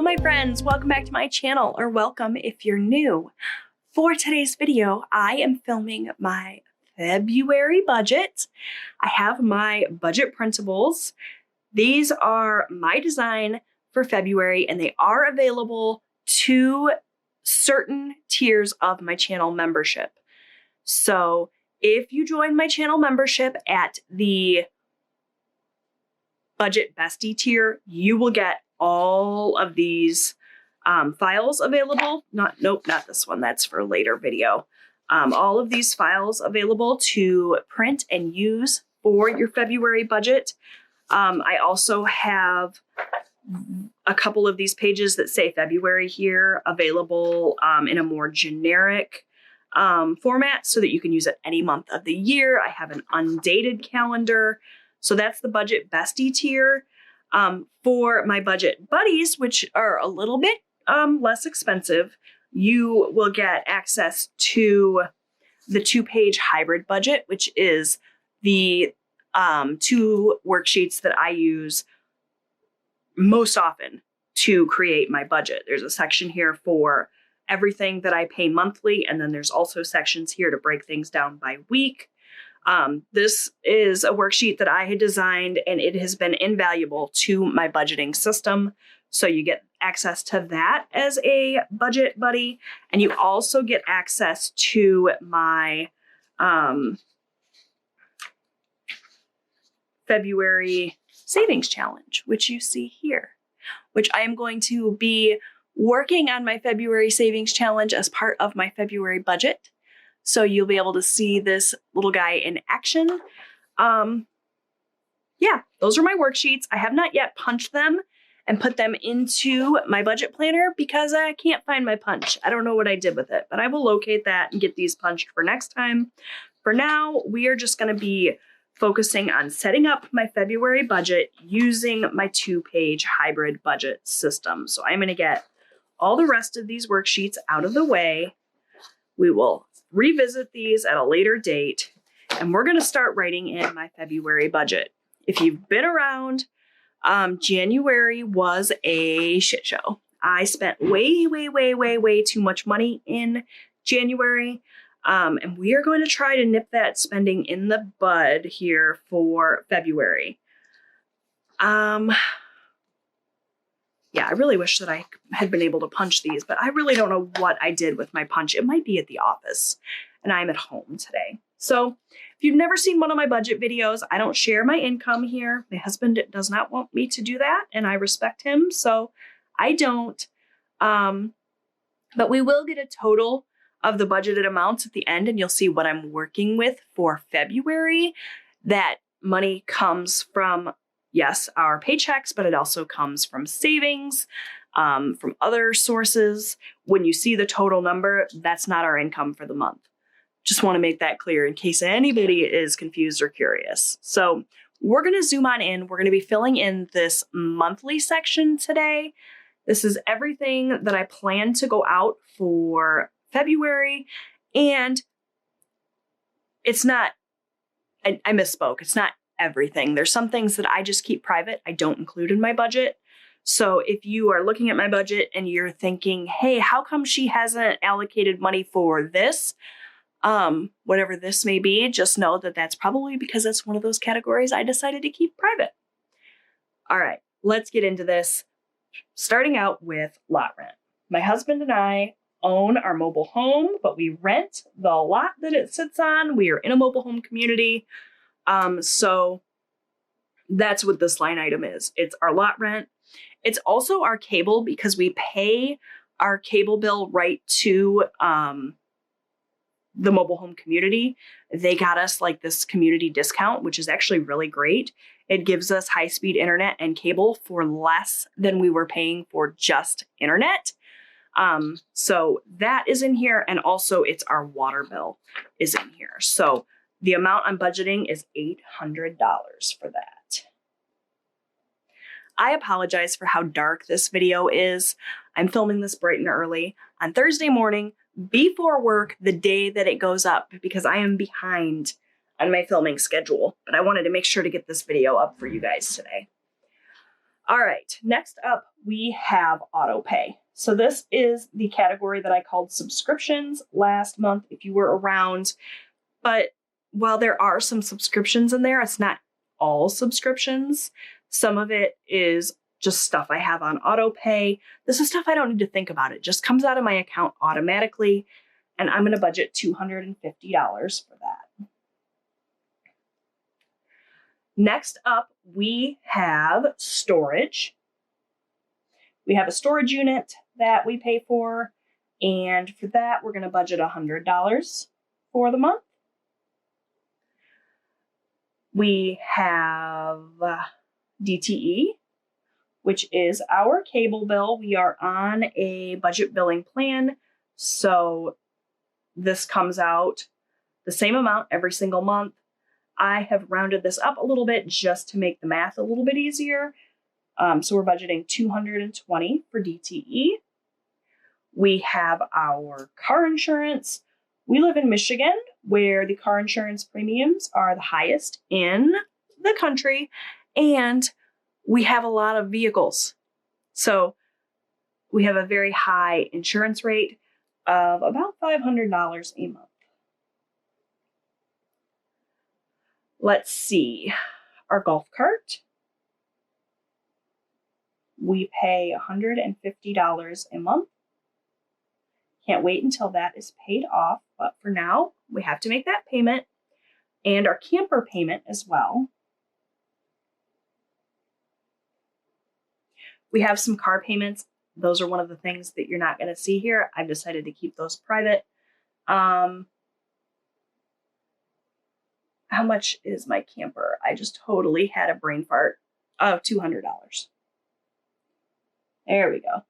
my friends, welcome back to my channel, or welcome if you're new. For today's video, I am filming my February budget. I have my budget printables. These are my design for February, and they are available to certain tiers of my channel membership. So if you join my channel membership at the Budget Bestie tier, you will get all of these files available. Not this one, that's for a later video. All of these files available to print and use for your February budget. I also have a couple of these pages that say February here available in a more generic format so that you can use it any month of the year. I have an undated calendar. So that's the Budget Bestie tier. For my Budget Buddies, which are a little bit less expensive, you will get access to the 2-page hybrid budget, which is the 2 worksheets that I use most often to create my budget. There's a section here for everything that I pay monthly, and then there's also sections here to break things down by week. This is a worksheet that I had designed, and it has been invaluable to my budgeting system. So you get access to that as a budget buddy, and you also get access to my February savings challenge, which you see here, which I am going to be working on my February savings challenge as part of my February budget. So you'll be able to see this little guy in action. Yeah, those are my worksheets. I have not yet punched them and put them into my budget planner because I can't find my punch. I don't know what I did with it, but I will locate that and get these punched for next time. For now, we are just going to be focusing on setting up my February budget using my 2-page hybrid budget system. So I'm going to get all the rest of these worksheets out of the way. We will revisit these at a later date, and we're going to start writing in my February budget. If you've been around, January was a shit show. I spent way too much money in January, and we are going to try to nip that spending in the bud here for February. Yeah, I really wish that I had been able to punch these, but I really don't know what I did with my punch. It might be at the office, and I'm at home today. So if you've never seen one of my budget videos, I don't share my income here. My husband does not want me to do that, and I respect him, so I don't. But we will get a total of the budgeted amounts at the end, and you'll see what I'm working with for February. That money comes from, yes, our paychecks, but it also comes from savings, from other sources. When you see the total number, that's not our income for the month. Just want to make that clear in case anybody is confused or curious. So we're going to zoom on in. We're going to be filling in this monthly section today. This is everything that I plan to go out for February. And it's not, I misspoke. It's not everything. There's some things that I just keep private. I don't include in my budget. So if you are looking at my budget and you're thinking, hey, how come she hasn't allocated money for this? Whatever this may be, just know that that's probably because it's one of those categories I decided to keep private. All right, let's get into this. Starting out with lot rent. My husband and I own our mobile home, but we rent the lot that it sits on. We are in a mobile home community. So that's what this line item is. It's our lot rent. It's also our cable because we pay our cable bill right to the mobile home community. They got us like this community discount, which is actually really great. It gives us high-speed internet and cable for less than we were paying for just internet. So that is in here. And also it's our water bill is in here. So the amount I'm budgeting is $800 for that. I apologize for how dark this video is. I'm filming this bright and early on Thursday morning before work the day that it goes up because I am behind on my filming schedule, but I wanted to make sure to get this video up for you guys today. All right, next up, we have auto pay. So this is the category that I called subscriptions last month, if you were around. But while there are some subscriptions in there, it's not all subscriptions. Some of it is just stuff I have on auto pay. This is stuff I don't need to think about. It just comes out of my account automatically, and I'm going to budget $250 for that. Next up, we have storage. We have a storage unit that we pay for, and for that, we're going to budget $100 for the month. We have DTE, which is our cable bill. We are on a budget billing plan, so this comes out the same amount every single month. I have rounded this up a little bit just to make the math a little bit easier. So we're budgeting $220 for DTE. We have our car insurance. We live in Michigan, where the car insurance premiums are the highest in the country, and we have a lot of vehicles. So we have a very high insurance rate of about $500 a month. Let's see, our golf cart. We pay $150 a month. Can't wait until that is paid off, but for now, we have to make that payment, and our camper payment as well. We have some car payments. Those are one of the things that you're not going to see here. I've decided to keep those private. How much is my camper? I just totally had a brain fart. Oh, $200. There we go.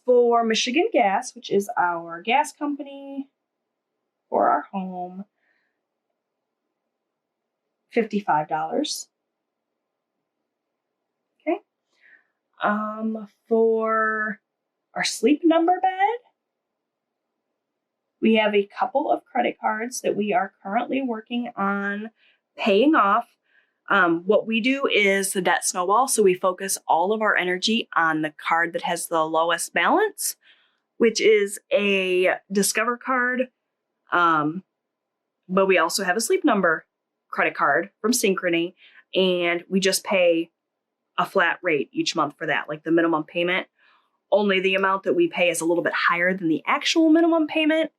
For Michigan Gas, which is our gas company for our home, $55. Okay. For our Sleep Number bed, we have a couple of credit cards that we are currently working on paying off. What we do is the debt snowball, so we focus all of our energy on the card that has the lowest balance, which is a Discover card, but we also have a Sleep Number credit card from Synchrony, and we just pay a flat rate each month for that, like the minimum payment. Only the amount that we pay is a little bit higher than the actual minimum payment.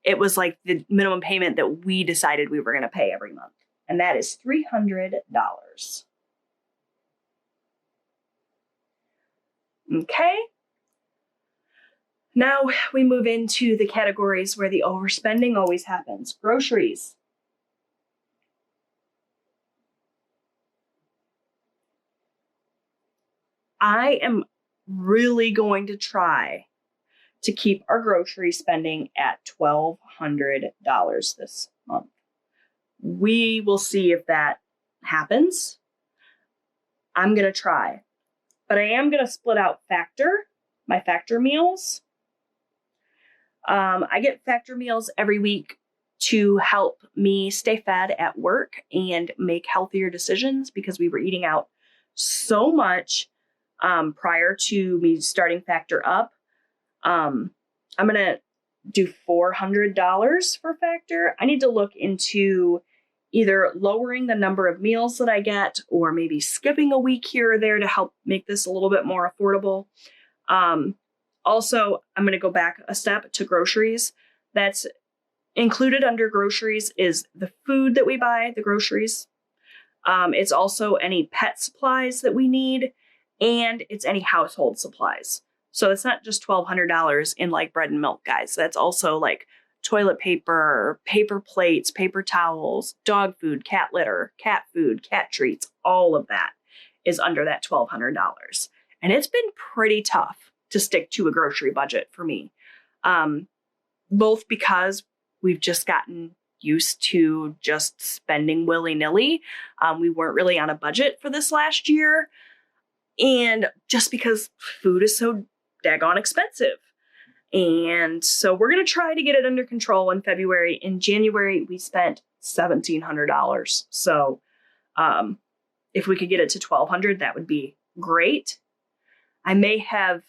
It was like the minimum payment that we decided we were going to pay every month. And that is $300. Okay. Now we move into the categories where the overspending always happens. Groceries. I am really going to try to keep our grocery spending at $1,200 this month. We will see if that happens. I'm going to try. But I am going to split out my Factor meals. I get Factor meals every week to help me stay fed at work and make healthier decisions, because we were eating out so much prior to me starting Factor up. I'm going to do $400 for Factor. I need to look into either lowering the number of meals that I get, or maybe skipping a week here or there to help make this a little bit more affordable. Also, I'm going to go back a step to groceries. That's included under groceries is the food that we buy, the groceries. It's also any pet supplies that we need, and it's any household supplies. So it's not just $1,200 in like bread and milk, guys. That's also like toilet paper, paper plates, paper towels, dog food, cat litter, cat food, cat treats. All of that is under that $1,200. And it's been pretty tough to stick to a grocery budget for me. Both because we've just gotten used to just spending willy-nilly. We weren't really on a budget for this last year. And just because food is so daggone expensive. And so we're going to try to get it under control in February. In January, we spent $1,700. So if we could get it to $1,200, that would be great. I may have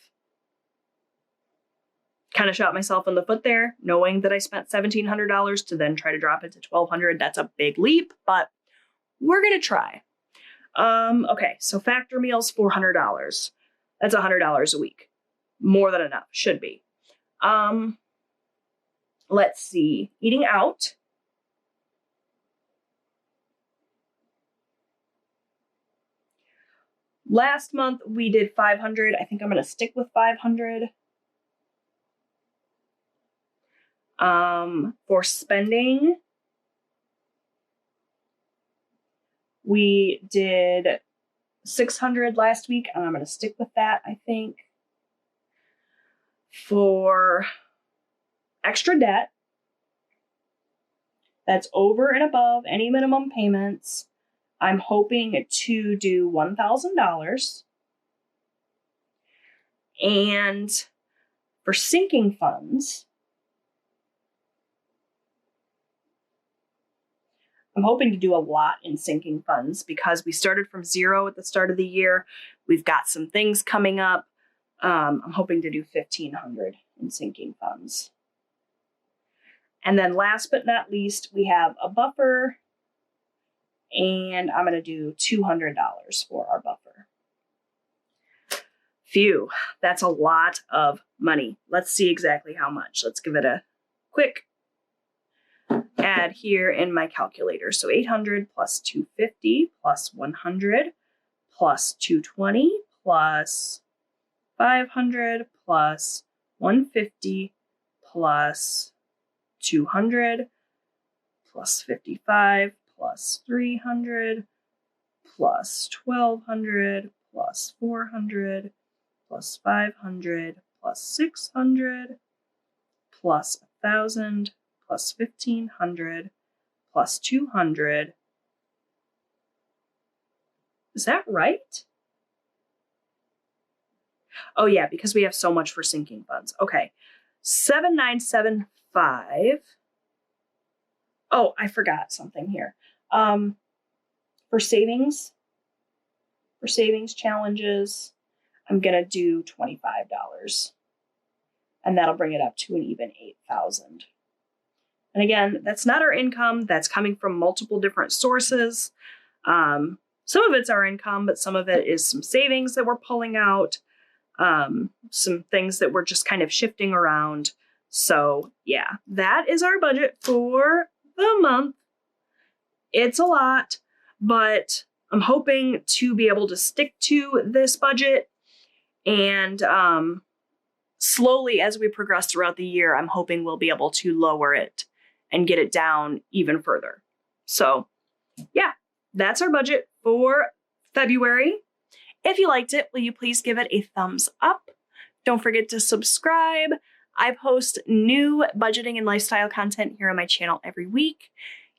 kind of shot myself in the foot there, knowing that I spent $1,700 to then try to drop it to $1,200. That's a big leap, but we're going to try. Okay, so factor meals, $400. That's $100 a week. More than enough, should be. Let's see, eating out. Last month we did 500. I think I'm going to stick with 500. For spending, we did 600 last week, and I'm going to stick with that, I think. For extra debt, that's over and above any minimum payments, I'm hoping to do $1,000. And for sinking funds, I'm hoping to do a lot in sinking funds because we started from zero at the start of the year. We've got some things coming up. I'm hoping to do 1,500 in sinking funds. And then last but not least, we have a buffer, and I'm going to do $200 for our buffer. Phew, that's a lot of money. Let's see exactly how much. Let's give it a quick add here in my calculator. So 800 plus 250 plus 100 plus 220 plus 500 plus 150 plus 200 plus 55 plus 300 plus 1,200 plus 400 plus 500 plus 600 plus 1,000 plus 1,500 plus 200. Is that right? Oh yeah, because we have so much for sinking funds. Okay, 7,975. Oh, I forgot something here. For savings challenges, I'm gonna do $25, and that'll bring it up to an even 8,000. And again, that's not our income. That's coming from multiple different sources. Some of it's our income, but some of it is some savings that we're pulling out, some things that we're just kind of shifting around. So yeah, that is our budget for the month. It's a lot, but I'm hoping to be able to stick to this budget. And slowly, as we progress throughout the year, I'm hoping we'll be able to lower it and get it down even further. So yeah, that's our budget for February. If you liked it, will you please give it a thumbs up? Don't forget to subscribe. I post new budgeting and lifestyle content here on my channel every week.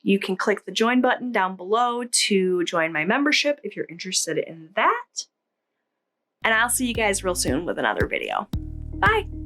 You can click the join button down below to join my membership if you're interested in that. And I'll see you guys real soon with another video. Bye.